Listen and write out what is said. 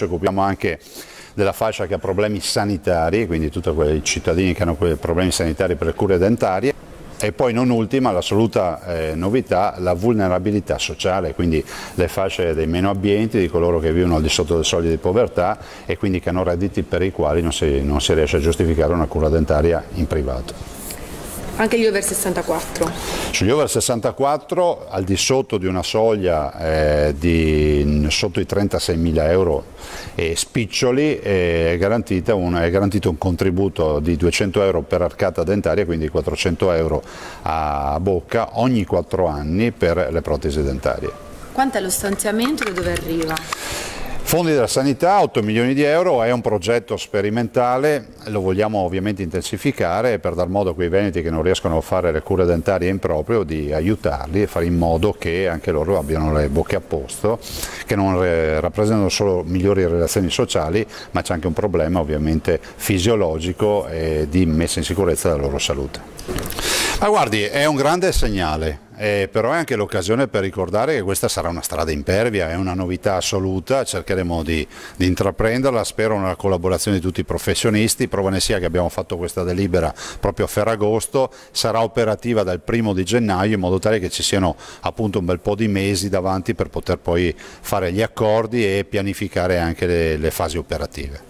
ci occupiamo anche della fascia che ha problemi sanitari, quindi tutti quei cittadini che hanno quei problemi sanitari per le cure dentarie. E poi non ultima l'assoluta novità, la vulnerabilità sociale, quindi le fasce dei meno abbienti, di coloro che vivono al di sotto del soglia di povertà e quindi che hanno redditi per i quali non si riesce a giustificare una cura dentaria in privato. Anche gli over 64? Sugli over 64, al di sotto di una soglia sotto i 36.000 euro e spiccioli, è garantito un contributo di 200 euro per arcata dentaria, quindi 400 euro a bocca ogni 4 anni per le protesi dentarie. Quanto è lo stanziamento e da dove arriva? Fondi della sanità, 8 milioni di euro, è un progetto sperimentale, lo vogliamo ovviamente intensificare per dar modo a quei veneti che non riescono a fare le cure dentarie in proprio di aiutarli e fare in modo che anche loro abbiano le bocche a posto, che non rappresentano solo migliori relazioni sociali, ma c'è anche un problema ovviamente fisiologico e di messa in sicurezza della loro salute. Ma guardi, è un grande segnale, però è anche l'occasione per ricordare che questa sarà una strada impervia, è una novità assoluta, cercheremo di intraprenderla, spero nella collaborazione di tutti i professionisti, prova ne sia che abbiamo fatto questa delibera proprio a Ferragosto, sarà operativa dal 1° di gennaio in modo tale che ci siano appunto un bel po' di mesi davanti per poter poi fare gli accordi e pianificare anche le fasi operative.